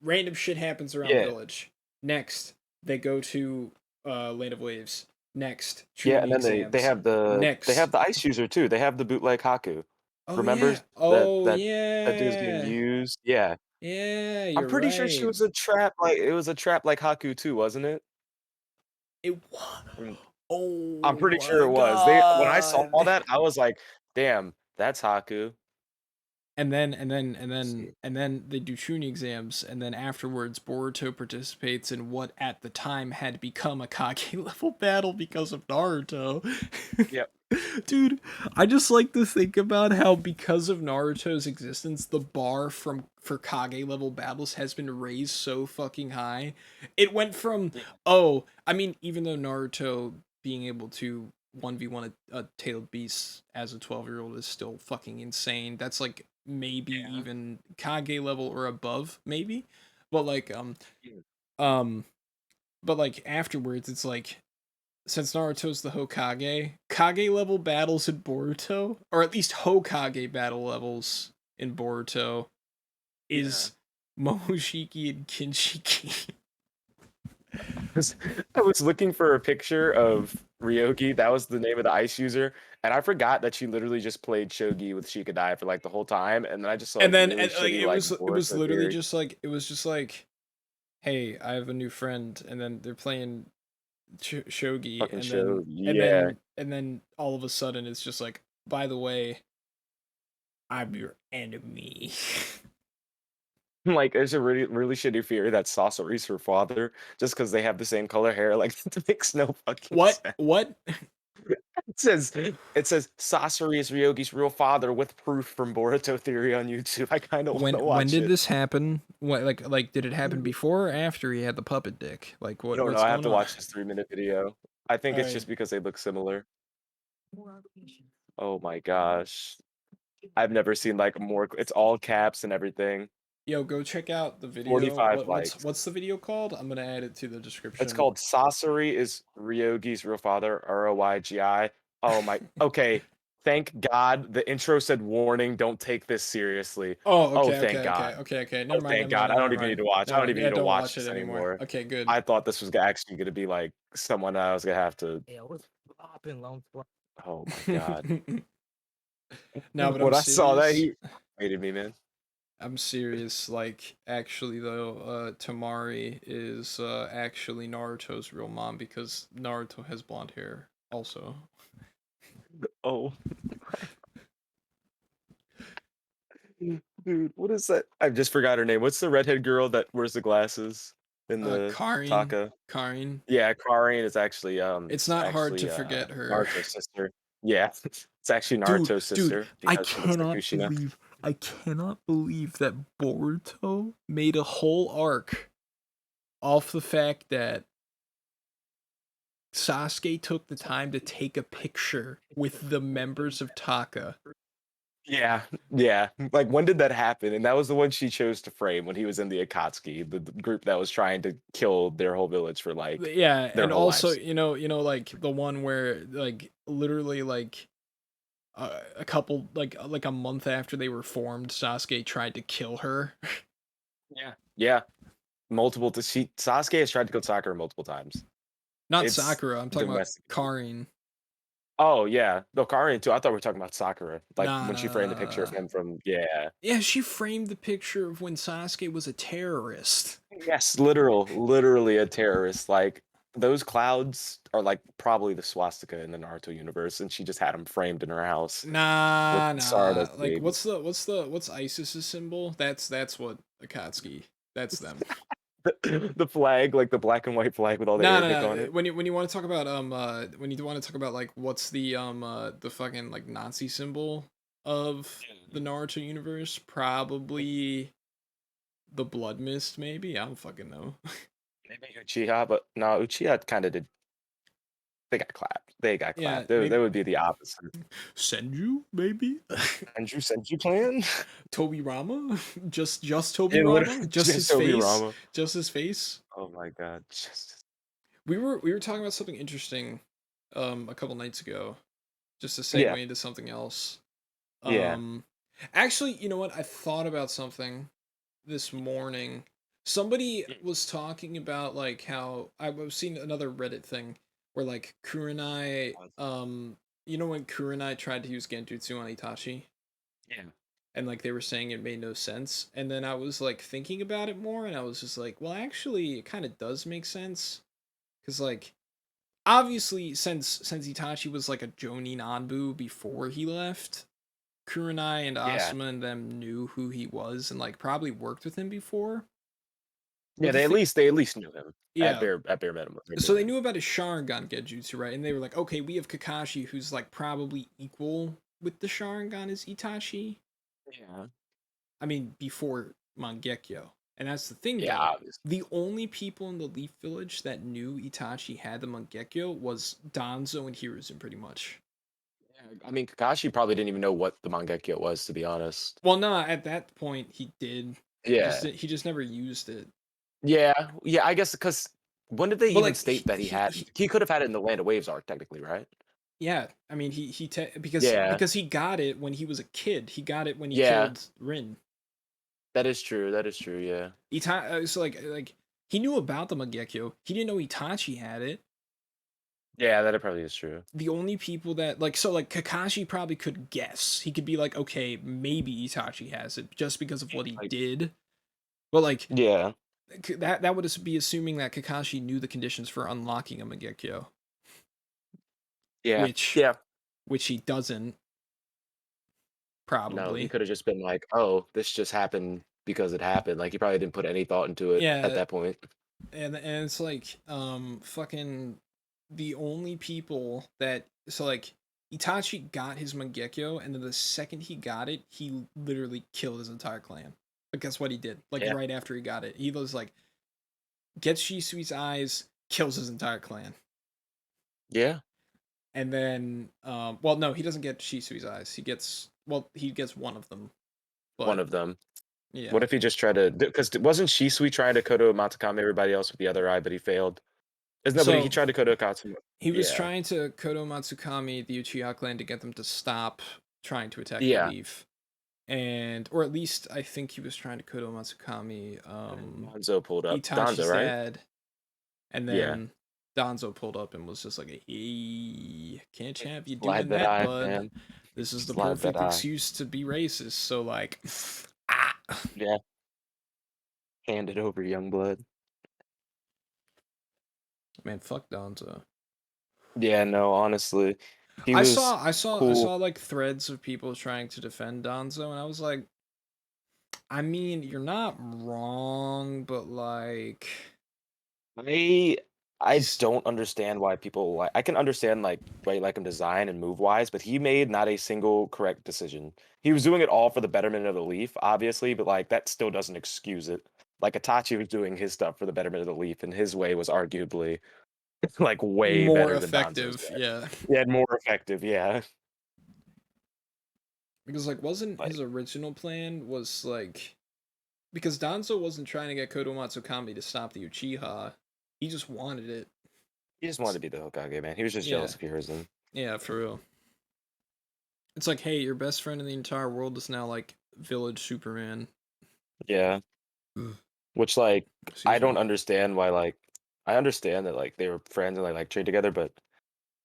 Random shit happens around the yeah, village. Next, they go to Land of Waves. Next, yeah, tuning and then they exams. have the Next, ice user too. They have the bootleg Haku. oh Remember yeah, that oh that dude's being yeah, used? Yeah. yeah, I'm you're pretty sure she right. was a trap, like it was a trap like Haku too, wasn't it? It was. Mm, I'm Oh pretty sure my it was. They when I saw god. that, I was like, "Damn, that's Haku." And See. then they do tuning exams, and then afterwards Boruto participates in what at the time had become a Kage level battle because of Naruto. Yep. Dude, I just like to think about how because of Naruto's existence, the bar from for Kage level battles has been raised so fucking high. It went from Yeah. oh, I mean, even though Naruto being able to 1v1 a tailed beast as a 12-year-old is still fucking insane. That's like maybe Yeah. even Kage level or above, maybe. But Yeah. um but like afterwards it's like since Naruto's the Hokage, Kage level battles in Boruto, or at least Hokage battle levels in Boruto, Yeah. is Momoshiki and Kinshiki. was I was looking for a picture of Ryogi. That was the name of the ice user, and I forgot that she literally just played shogi with Shikadai for like the whole time. And then I just saw And like then really like shitty like it was Boruto literally theory just like hey, I have a new friend, and then they're playing shogi, fucking show. and then all of a sudden it's just like, by the way, I'm your enemy. Like there's a really shitty theory that Sasori's her father just because they have the same color hair. Like it makes no fucking What? sense. What? It says Sasori is Ryogi's real father with proof from Boruto theory on YouTube. I kind of want to When watch did it. this happen? What like did it happen before or after he had the puppet dick? Like I don't know. what's I have going to on? watch this 3-minute video. I think All it's right. just because they look similar. Oh my gosh. I've never seen like more. It's all caps and everything. Yo, go check out the video. 45 likes. What's the video called? I'm gonna add it to the It's description. called Sasori is Ryogi's real father, Roygi. Oh my. Okay. Thank God the intro said warning, don't take this seriously. Oh, Oh, okay, thank okay, God. okay, okay, okay. Oh, thank God. I don't even need to watch. I Never don't mind. even Yeah, need to don't watch watch it this anymore. anymore. Okay, good. I thought this was actually going to be like someone I was going to have to. Oh my God. No, but I'm When I saw that, serious. he hated me, man. I'm serious. Like, actually, though, Tamari is actually Naruto's real mom because Naruto has blonde hair. Also, Oh, dude, what is that? I just forgot her name. What's the redhead girl that wears the glasses in the Karin, Taka? Karin. Yeah, Karin is actually It's it's not hard to actually forget her. Naruto's sister. Yeah, it's actually Dude, Naruto's dude, sister because she looks like Kushina. I cannot believe that Boruto made a whole arc off the fact that Sasuke took the time to take a picture with the members of Taka. Yeah, yeah. Like when did that happen? And that was the one she chose to frame when he was in the Akatsuki, the group that was trying to kill their whole village for like Yeah, their and whole also, lives. like the one where like literally like a couple like a month after they were formed, Sasuke tried to kill her. Yeah, yeah. Multiple to she Sasuke has tried to kill Sakura multiple times. Not It's Sakura, I'm talking about domesticated. Karin. Oh yeah, no, Karin too. I thought we were talking about Sakura. Like Nah, when nah, she nah, framed the nah, picture of nah. him from yeah. Yeah, she framed the picture of when Sasuke was a terrorist. Yes, literally a terrorist. Like those clouds are like probably the swastika in the Naruto universe, and she just had them framed in her house with Nah, nah. Stardust Like baby. what's ISIS's symbol? That's what Akatsuki. That's them. The flag, like the black and white flag with all the No, no, Arabic on no. it. When you want to talk about when you want to talk about like what's the fucking like Nazi symbol? of the Yeah. Naruto universe. Probably the Blood Mist, maybe. I don't fucking know. Maybe Uchiha, but no, Uchiha kinda did they got clapped. They got Yeah, clapped. They maybe would be the opposite. Senju, maybe. Senju Clan? Toby Rama, just Toby Yeah, what Rama, just just his Toby face, Rama. just his face. Oh my god, just We were talking about something interesting, a couple nights ago, just to yeah, segue into something else. yeah, Um, actually, you know what? I thought about something this morning. Somebody mm, was talking about like how I was seeing another Reddit thing where like Kurenai, you know when Kurenai tried to use Genjutsu on Itachi, yeah, and like they were saying it made no sense, and then I was like thinking about it more, and I was just like, well, actually, it kind of does make sense because like obviously since Itachi was like a Jonin Anbu before he left, Kurenai and yeah. Asuma and them knew who he was and like probably worked with him before. Yeah, But the thing, they at least knew him yeah. at bare minimum, they knew So they him. knew about his Sharingan Genjutsu, right? And they were like, okay, we have Kakashi, who's like probably equal with the Sharingan as Itachi. Yeah. I mean, before Mangekyo. And that's the thing, Yeah, though. obviously. The only people in the Leaf Village that knew Itachi had the Mangekyo was Danzo and Hiruzen, pretty much. Yeah, I mean, Kakashi probably didn't even know what the Mangekyo was, to be honest. Well, no, at that point he did. Yeah. He just never used it. Yeah, yeah, I guess because when did they But even like state that he could have had it in the Land of Waves arc technically, right? yeah, I mean Yeah, because he got it when he was a kid. He got it when he yeah, killed Rin. that is true, yeah. So like he knew about the Mangekyo. He didn't know Itachi had it. Yeah, that probably is true. The only people that like so like Kakashi probably could guess. He could be like, okay, maybe Itachi has it just because of what he Like did. But like yeah, that would be assuming that Kakashi knew the conditions for unlocking a Mangekyo, yeah, which yeah. he doesn't No, he probably. could have just been like, "Oh, this just happened because it happened." Like, he probably didn't put any thought into it at Yeah, that point. and it's like fucking the only people that so like Itachi got his Mangekyo, and then the second he got it, he literally killed his entire clan. Like that's what he did. Like Yeah, right after he got it, he was like gets Shisui's eyes, kills his entire clan, yeah, and then well no he doesn't get Shisui's eyes. He gets one of them, one but of them. What yeah. if he just tried to? Because wasn't Shisui trying to Kodo Matsukame everybody else with the other eye, but he failed? Isn't that what he So tried to Kodo Katsumo? he was Yeah, trying to Kodo Matsukami, the Uchiha clan, to get them to stop trying to attack the yeah. Leaf. And or at least I think he was trying to Kodo Matsukami, And then Danzo pulled up. Danzo, Itachi's right? dad, and Yeah. then Danzo pulled up and was just like, "Hey, can't have you Slide doing that that, eye, bud. man. This is the Slide that perfect eye. excuse to be racist." So like, ah, Yeah. Hand it over, young blood. man, fuck Danzo. Yeah, no, honestly. He was I cool. saw like threads of people trying to defend Danzo, and I was like, I mean, you're not wrong, but like I I he's don't understand why people like I can understand like why you like him design and move wise, but he made not a single correct decision. He was doing it all for the betterment of the Leaf, obviously, but like that still doesn't excuse it. Like Itachi was doing his stuff for the betterment of the Leaf, and his way was arguably like way more better than Danzo's effective, way. yeah. Yeah, and more effective, yeah. Because like wasn't his Like original plan was like because Danzo wasn't trying to get Kodo Matsukami to stop the Uchiha. He just wanted it. he just wanted to be the Hokage, man. He was just Yeah. jealous of Hiruzen. Yeah, for real. It's like, hey, your best friend in the entire world is now like village Superman. Yeah. Ugh. Which like I Excuse don't me. understand why like I understand that like they were friends and like trained together, but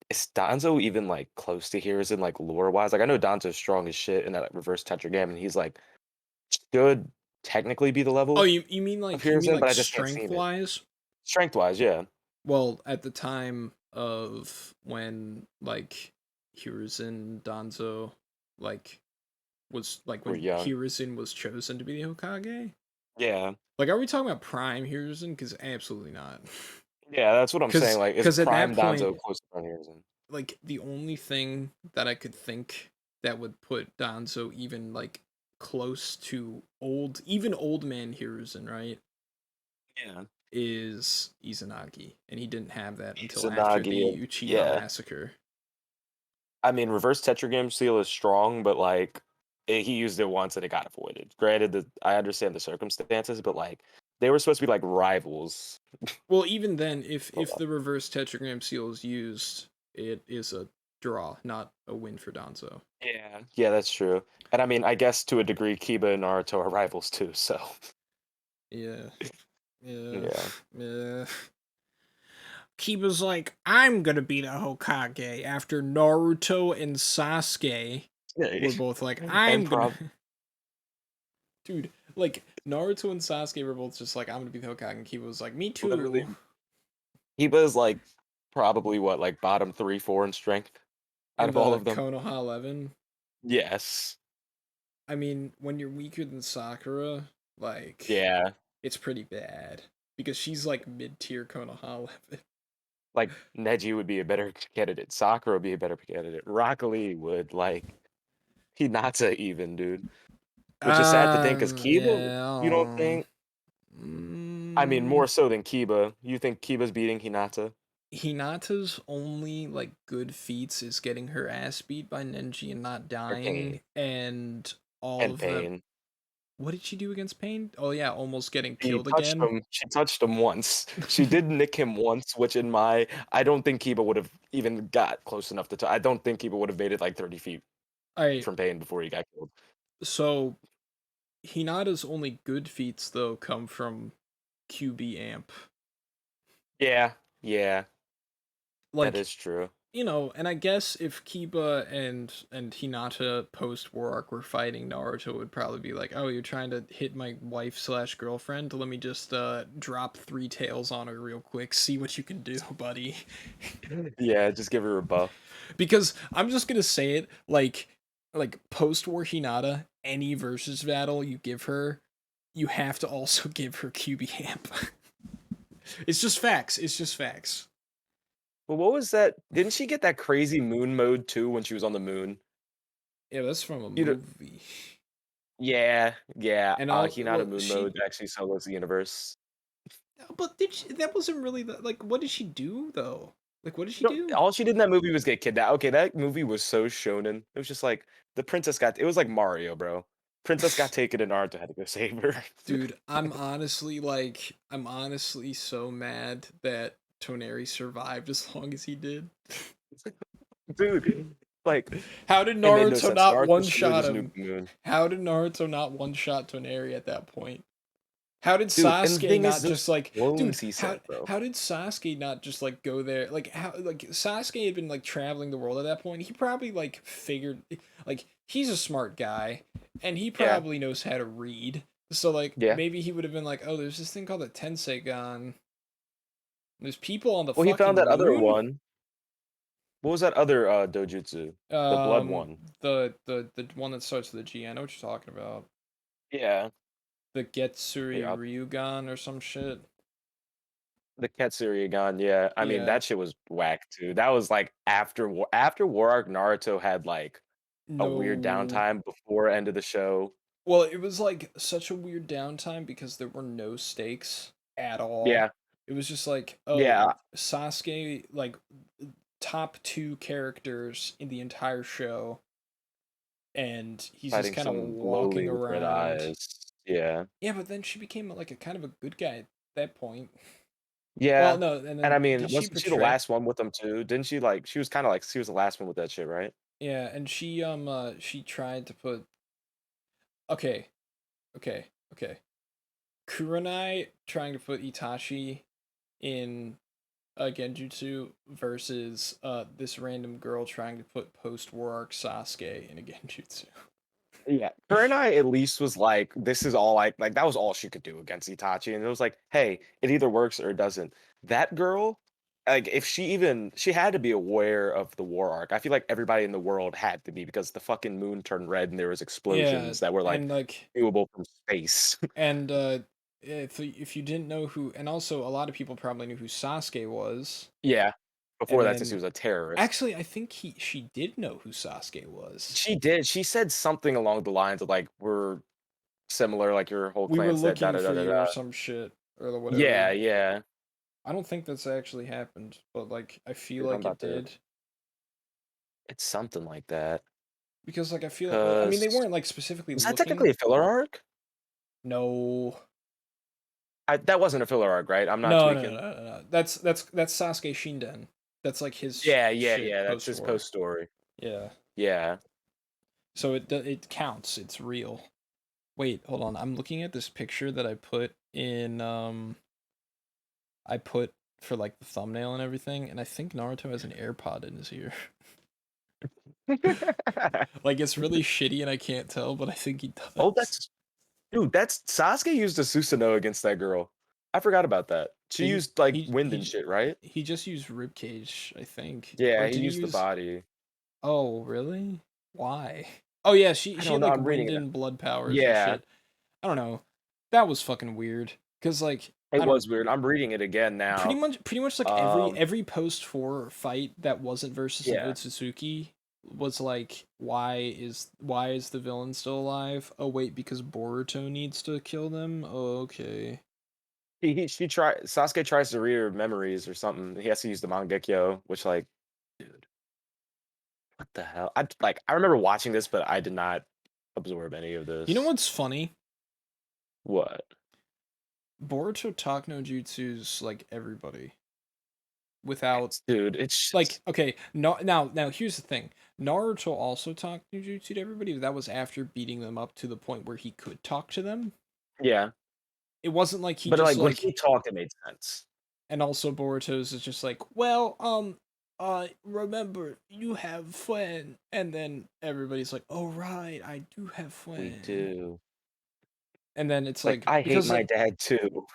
is Danzo even like close to Hiruzen like lore wise? Like I know Danzo's strong as shit in that like, reverse tetragram, and he's like should technically be the Oh, level of you mean Hiruzen, but like I just can't see strength it. wise? Strength wise, yeah. Well, at the time of when like Hiruzen Danzo like was like We're when young. Hiruzen was chosen to be the Hokage? Yeah. Like, are we talking about prime Hiruzen? Because absolutely not. Yeah, that's what I'm saying. Like is Because at that prime point, Danzo close to prime Hiruzen? like the only thing that I could think that would put Danzo even like close to even old man Hiruzen, right? Yeah. Is Izanagi, and he didn't have that until after Izanagi, the Uchiha yeah. massacre. I mean, reverse tetragram seal is strong, but like he used it once and it got avoided. Granted, I understand the circumstances, but like they were supposed to be like rivals. Well, even then, For a if while. the reverse tetragram seal is used, it is a draw, not a win for Danzo. Yeah, yeah, that's true. And I mean, I guess to a degree, Kiba and Naruto are rivals too. So Yeah, yeah, yeah, yeah. Kiba's like, I'm gonna be the Hokage after Naruto and Sasuke yeah, were both like, and I'm gonna. prob Dude, like, Naruto and Sasuke were both just like, I'm gonna be the Hokage, and Kiba was like, me literally, too. Kiba is like probably what like bottom 3, 4 in strength out In of all the of them. Konoha 11. Yes. I mean, when you're weaker than Sakura, like, Yeah. it's pretty bad. Because she's like mid tier Konoha 11. Like Neji would be a better candidate. Sakura would be a better candidate. Rock Lee would like Hinata even, dude. Which is sad to think, because Kiba, you don't Yeah. think? I mean, Mm, more so than Kiba. You think Kiba's beating Hinata Hinata's only like good feats is getting her ass beat by Nenji and not or Pain dying, and all and of them. Pain? What did she do against Pain? Oh yeah, almost getting She killed touched again. him. She touched him once. She did nick him once, which in my I don't think Kiba would have even got close enough to. I don't think Kiba would have made it like 30 feet Alright, from Pain before he got killed. so Hinata's only good feats though come from QB amp. Yeah, yeah, that Like, is true. and I guess if Kiba and Hinata post war arc were fighting, Naruto would probably be like, "Oh, you're trying to hit my wife slash girlfriend? Let me just drop 3 tails on her real quick. See what you can do, buddy." Yeah, just give her a buff. Because I'm just gonna say it, like post war Hinata, any versus battle you give her, you have to also give her QB amp. It's just facts. It's just facts. But what was that? Didn't she get that crazy moon mode too when she was on the moon? Yeah, that's from a You know, movie. yeah, yeah. And all Hinata well, moon she mode actually solos the universe. but that wasn't really like what did she do though? Like what did she You know, do? all she did in that movie was get kidnapped. Okay, that movie was so shonen. It was just like the princess got. It was like Mario, bro. Princess got taken, and Naruto had to go save her. Dude, I'm honestly so mad that Toneri survived as long as he did. Dude, like How did it made no Naruto sense. not Naruto one should really shot just nuke him? the moon, How did Naruto not one shot Toneri at that point? How did dude. And the Sasuke thing is, not those just like, dude? clones he sent, bro. How did Sasuke not just like go there? Like how like Sasuke had been like traveling the world at that point. He probably like figured like he's a smart guy, and he Yeah, probably knows how to read. So like yeah. maybe he would have been like, oh, there's this thing called a Tenseigan. There's people on the Well, he found that fucking other moon. one. What was that other dojutsu? The blood one. The one that starts with a G. I know what you're talking about. Yeah. The Getsuri Yeah. Ryugan or some shit. The Katsuri gun, yeah. I mean, Yeah. that shit was whack too. That was like after War Arc, Naruto had like a weird No. downtime before end of the show. Well, it was like such a weird downtime because there were no stakes at all. Yeah, It was just like, yeah. oh, Sasuke, like top two characters in the entire show, and he's just Fighting kind of some walking lowly with red around. eyes. Yeah. Yeah, but then she became like a kind of a good guy at that point. Well, Yeah. no, and And I then mean, did she wasn't she the betray? last one with them too? Didn't she like she was kinda like she was the last one with that shit, right? Yeah, and she tried to put okay, okay, okay. Kurenai trying to put Itachi in Genjutsu versus this random girl trying to put post war arc Sasuke in a Genjutsu. Yeah. Kurenai at least was like, this is all like that was all she could do against Itachi. And it was like, hey, it either works or it doesn't. That girl, like if she had to be aware of the war arc. I feel like everybody in the world had to be because the fucking moon turned red and there was Yeah, explosions that were like and like viewable from space. and if you didn't know who, and also a lot of people probably knew who Sasuke was. Yeah. Before And that, since he then was a terrorist. actually, I think she did know who Sasuke was. She did. She said something along the lines of like, "We're similar, like your whole We were clan said." Da looking da da for da you or da. some shit or Yeah, whatever. yeah. I don't think that's actually happened, but like I feel Dude, I'm like it about to. did It's something like that. because like I feel like I mean they Cause weren't like specifically was that technically looking. a filler arc? No. That wasn't a filler arc, right? I'm not No, no, no, tweaking. no, no. No. That's Sasuke Shinden. That's like his Yeah, yeah, shit yeah. That's post his war. post story. Yeah. Yeah. So it counts. It's real. Wait, hold on. I'm looking at this picture that I put for like the thumbnail and everything, and I think Naruto has an AirPod in his ear. Like it's really shitty and I can't tell, but I think he Oh, does. that's dude. That's Sasuke used a Susanoo against that girl. I forgot about that. She He used like he wind and he shit, right? he just used ribcage, I think. Or Yeah, he did he used the use body. Oh, really? Why? Oh yeah, I she don't had know. like I'm reading wind it. and blood powers and Yeah, shit. I don't know. That was fucking weird. Cause like it I don't was weird. I'm reading it again now. pretty much like Um, every post 4 fight that wasn't versus an yeah. Otsutsuki was like why is the villain still alive? Oh wait, because Boruto needs to kill them. Oh, okay. She try Sasuke tries to read her memories or something. He has to use the Mangekyo, which like, dude, what the hell? I remember watching this, but I did not absorb any of You know this. what's funny? What? Boruto talk no jutsus like everybody without Dude, it's like just okay no now here's the thing. Naruto also talked no jutsu to everybody, but that was after beating them up to the point where he could talk to them. yeah. It wasn't like he But just like when like he talked, it made sense. and also Boruto's is just like, well, remember you have friend, and then everybody's like, oh right, I do have We friend, do. and then it's Like like I hate because my dad too.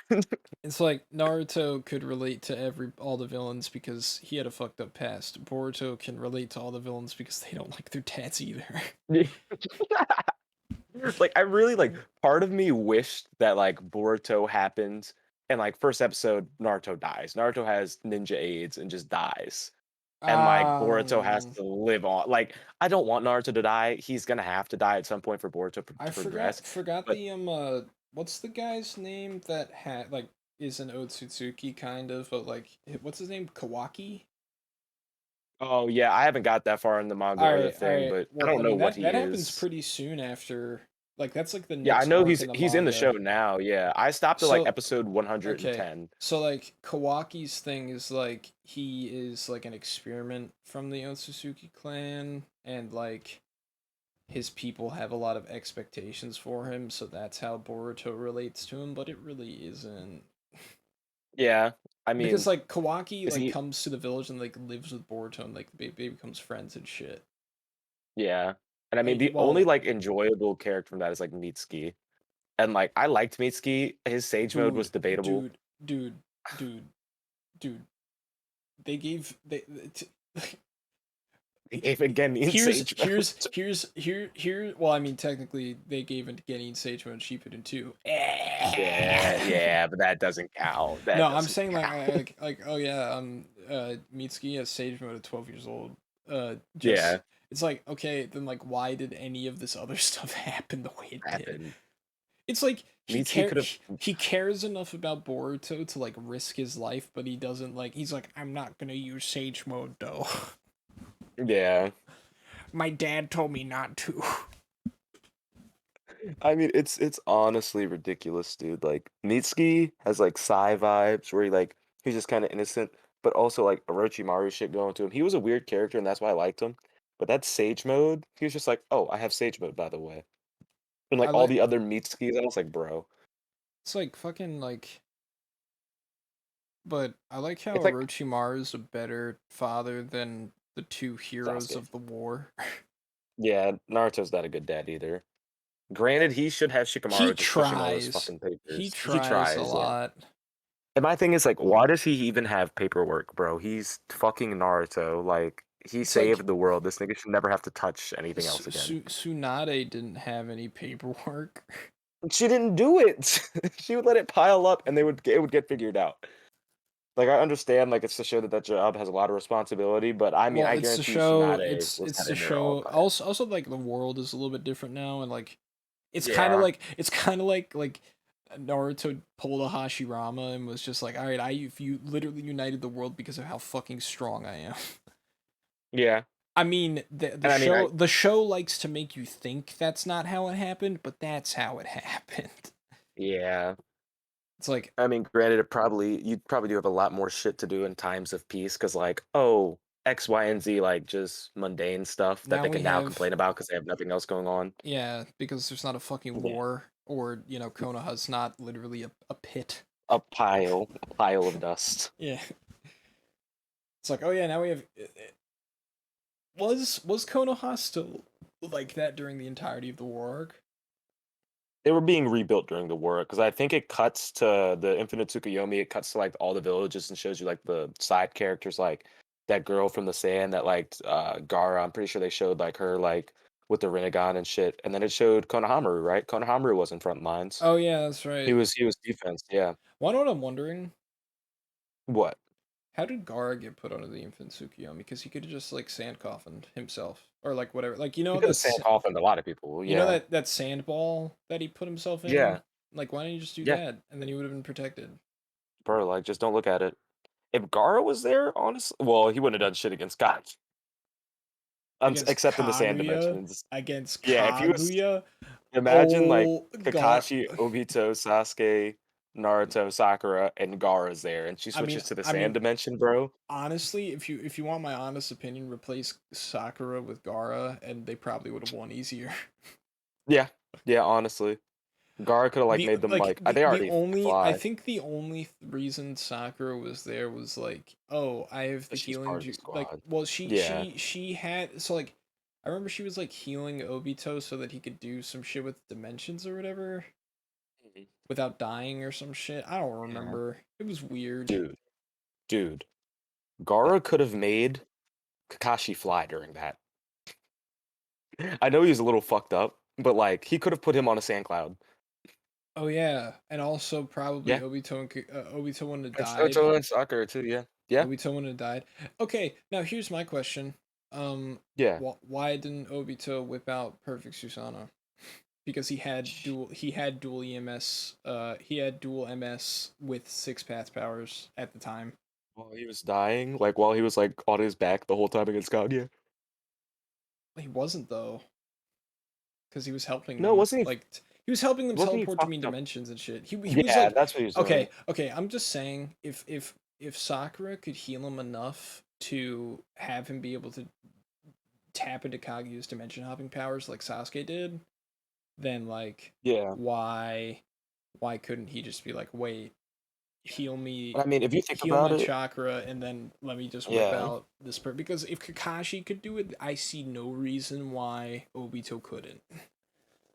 it's like Naruto could relate to all the villains because he had a fucked up past. Boruto can relate to all the villains because they don't like their dads either. Like I really like part of me wished that like Boruto happened and like first episode Naruto dies. Naruto has ninja AIDS and just dies. And like Boruto has um, to live on. Like I don't want Naruto to die. He's gonna have to die at some point for Boruto I to progress. forgot But the what's the guy's name that had like is an Otsutsuki kind of, but like what's his name? Kawaki? oh yeah, I haven't got that far in the manga or the All thing, right. but I Well, don't I know mean what that he happens is. pretty soon after like that's like the Yeah, I next know arc in the he's in the show manga. now. Yeah, I stopped at like So, episode okay. 110. So like Kawaki's thing is like he is like an experiment from the Otsutsuki clan and like his people have a lot of expectations for him, so that's how Boruto relates to him, but it really isn't. Yeah, I Because mean, like Kawaki is like he? comes to the village and like lives with Boruto and like they becomes friends and shit. Yeah, and I mean I, the only well, like enjoyable character from that is like Mitsuki, and like I liked Mitsuki. His sage mode was dude, debatable. dude, dude, dude, dude. They gave t- He gave again in here's sage mode. here. Well, I mean, technically, they gave it getting Sage Mode Shippuden too. Yeah, yeah, but that doesn't count. That No, I'm doesn't saying count. oh yeah, Mitsuki has Sage Mode at 12 years old. Just Yeah, it's like okay, then like why did any of this other stuff happen the way it did? happened. It's like Mitsuki could have. he cares enough about Boruto to like risk his life, but he doesn't like. He's like, I'm not gonna use Sage Mode though. Yeah, My dad told me not to. I mean it's honestly ridiculous, dude. Like Mitsuki has like Psy vibes where he's just kind of innocent, but also like Orochimaru shit going to him. He was a weird character, and that's why I liked him. But that Sage mode, he was just like, oh, I have Sage mode by the way. And I like all like the other Mitskis, I was like, bro, it's like fucking like, but I like how it's like Orochimaru is a better father than the two heroes Sasuke. of the war. Yeah, Naruto's not a good dad either. Granted, he should have He Shikamaru just pushing all those tries. fucking He papers. He tries a tries, yeah. lot. And my thing is like, why does he even have paperwork, bro? He's fucking Naruto. Like, he It's like saved the world. This nigga should never have to touch anything else again. Tsunade didn't have any paperwork. She didn't do it. She would let it pile up, and it would get figured out. Like, I understand, like, it's to show that that job has a lot of responsibility, but, I mean, Well, I it's to guarantee show Tsunade was it's not to in there all show the time. also, like, the world is a little bit different now, and, like, Yeah. it's kinda like Naruto pulled a Hashirama and was just like, "Alright, I if you literally united the world because of how fucking strong I am." Yeah. I mean, And I mean, I the show likes to make you think that's not how it happened, but that's how it happened. yeah. It's like, I mean, granted, you probably do have a lot more shit to do in times of peace, because like, oh, X, Y, and Z, like, just mundane stuff that now they we can now have complain about because they have nothing else going on. yeah, because there's not a fucking Yeah. war, or, Konoha's not literally a pit. A pile of dust. Yeah. It's like, "Oh, yeah, now we have" was Konoha still like that during the entirety of the war arc? They were being rebuilt during the war, because I think it cuts to the Infinite Tsukuyomi, it cuts to, like, all the villages and shows you, like, the side characters, like, that girl from the sand that liked, Gaara, I'm pretty sure they showed, like, her, like, with the Rinnegan and shit, and then it showed Konohamaru, right? Konohamaru was in front lines. Oh, yeah, that's right. He was defense, yeah. Well, what I'm wondering? What? How did Gaara get put under the infant Tsukuyomi? Because he could have just like sand coffined himself, or like whatever. Like He could have sand coffined a lot of people, yeah. that sand ball that he put himself in. Yeah, Like, why didn't you just do yeah, that, and then he would have been protected bro, like, just don't look at it. If Gaara was there, honestly, well, he wouldn't have done shit against Guy, against except in the sand Kaguya. dimensions. Against Yeah, if he was Kaguya. imagine, like, Oh, Gar. Kakashi, Obito, Sasuke, Naruto, Sakura, and Gaara's there, and she switches to the I sand mean, dimension, bro. honestly, if you want my honest opinion, replace Sakura with Gaara, and they probably would have won easier. Yeah, yeah, honestly. Gaara coulda, like, made them, like they The already can only I fly. think the only reason Sakura was there was like, oh, I have the But she's healing part of the like, squad. well, Yeah. she had, so like, I remember she was like healing Obito so that he could do some shit with dimensions or whatever Mhm. without dying or some shit. I don't Yeah. remember. It was weird. Dude, dude, Like, Gaara could have made Kakashi fly during that. I know he's a little fucked up, but, like, he could have put him on a sand cloud. oh yeah, and also probably Yeah. Obito wouldn't have And died. Shoto and Sakura too, yeah. Yeah, Obito wouldn't have died. Okay, now here's my question. yeah. Why didn't Obito whip out Perfect Susanoo? Because he had dual EMS, he had dual MS with six path powers at the time. While he was dying, like, while he was, like, on his back the whole time against Kaguya. He wasn't though, because he was helping No, them. Like, he was helping them wasn't he teleport between fucked up? dimensions and shit. He was Yeah, like, that's what he was doing. okay. I'm just saying, if Sakura could heal him enough to have him be able to tap into Kaguya's dimension hopping powers like Sasuke did, then like, Yeah. why couldn't he just be like, wait, heal me, But I mean, if you think heal about my it, chakra, and then let me just whip yeah. out this because if Kakashi could do it, I see no reason why Obito couldn't.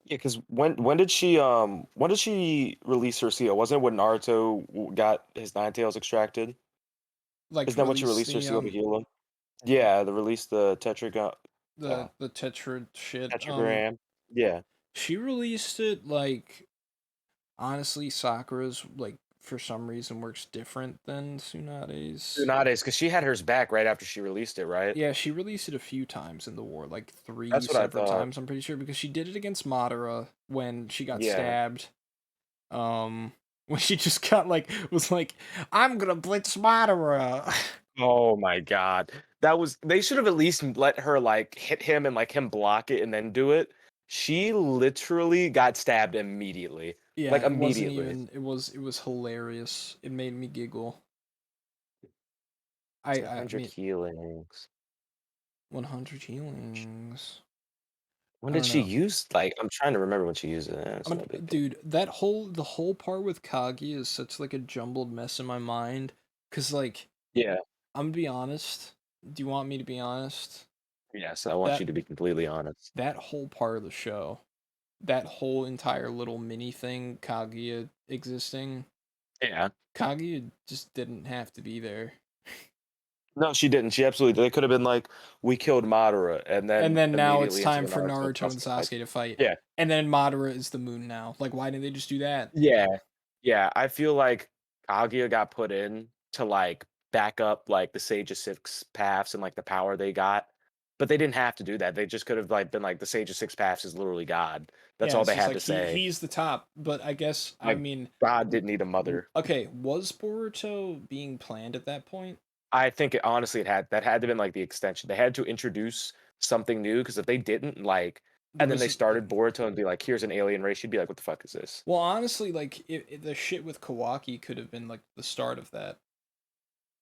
Yeah, because when did she release her seal? Wasn't it when Naruto got his nine tails extracted? Like, Isn't to that when she release released her seal to heal him? the Yeah, the release the the tetra shit. tetragram. Yeah. She released it like, honestly, Sakura's like for some reason works different than Tsunade's. Tsunade's, because she had hers back right after she released it, right? Yeah, she released it a few times in the war, like three That's what I separate thought. times, I'm pretty sure, because she did it against Madara when she got Yeah. stabbed. When she just got like, was like, I'm gonna blitz Madara. Oh my god. That was they should have at least let her, like, hit him and, like, him block it and then do it. She literally got stabbed immediately. Yeah, Like, it wasn't immediately. even, it was hilarious. It made me giggle. It's I 100 mean, healings. 100 healings. When I did don't she know. use, like, I'm trying to remember when she used it. I It's mean, no big deal. dude, the whole part with Kagi is such like a jumbled mess in my mind. Cause like, Yeah. I'm gonna be honest. Do you want me to be honest? Yes, I want you That to be completely honest. that whole part of the show, that whole entire little mini thing, Kaguya existing, Yeah. Kaguya just didn't have to be there. No, she didn't. She absolutely they could have been like, "We killed Madara," and And then then now it's immediately into time the for Naruto Naruto and Sasuke fight. Sasuke to fight. Yeah. And then Madara is the moon now. Like, why didn't they just do that? Yeah. Yeah, I feel like Kaguya got put in to like back up like the Sage of Six Paths and like the power they got. But they didn't have to do that. They just could have like been like the Sage of Six Paths is literally God. That's Yeah, all it's they just had like to say. he's the top. But I guess I Like mean, God didn't need a mother. okay, was Boruto being planned at that point? I think it honestly it had that had to been like the extension. They had to introduce something new because if they didn't like, There and then was they started Boruto and be like, "Here's an alien race," you'd be like, "What the fuck is this?" well, honestly, like the shit with Kawaki could have been like the start of that.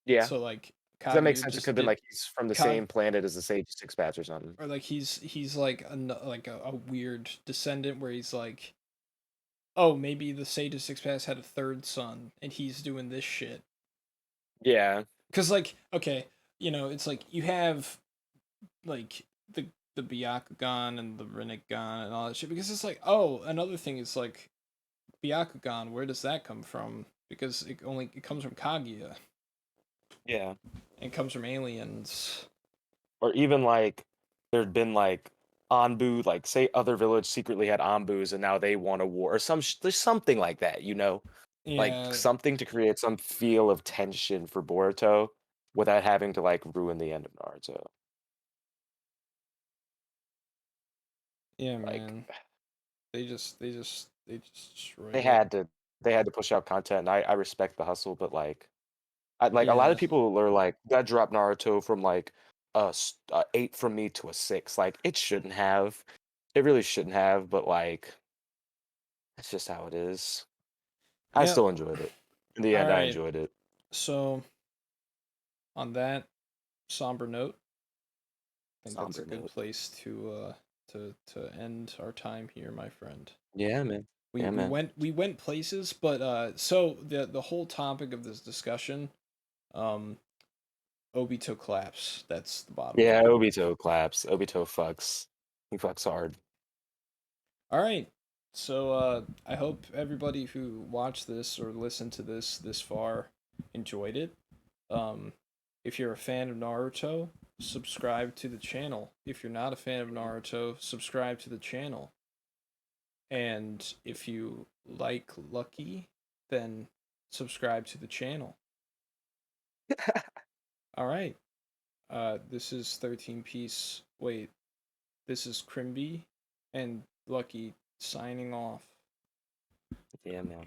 Yeah, So like 'cause that makes Kaguya sense. It could just have been did like he's from the Kag same planet as the Sage of Six Paths or something. or like he's like a weird descendant where he's like, oh, maybe the Sage of Six Paths had a third son and he's doing this shit. Yeah, Cause like okay, it's like you have like the Byakugan and the Rinnegan and all that shit because it's like, oh, another thing is like Byakugan, where does that come from? Because it comes from Kaguya. yeah. It comes from aliens. Or even like there'd been like Anbu, like say other village secretly had Anbus and now they want a war or there's something like that, you know? Like Yeah, something to create some feel of tension for Boruto without having to like ruin the end of Naruto. yeah, Like man. They just they destroyed it. had to they had to push out content. And I respect the hustle, but like a lot of Yeah, people are like that dropped Naruto from like a 8 from me to a 6. Like it shouldn't have. It really shouldn't have, but like that's just how it is. I yep. still enjoyed it. In the All end, I right. enjoyed it. So on that somber note, I think that's a Somber good note. place to end our time here, my friend. Yeah, man. We Yeah, we man. went we went places, but so the whole topic of this discussion, um, Obito collapse. That's the bottom Yeah, line. Obito claps. Obito fucks. He fucks hard. All right. So I hope everybody who watched this or listened to this far enjoyed it. Um, if you're a fan of Naruto, subscribe to the channel. If you're not a fan of Naruto, subscribe to the channel. And if you like Lucky, then subscribe to the channel. All right. This is 13 piece. Wait, this is Chrimby and Lucky signing off. Yeah, man.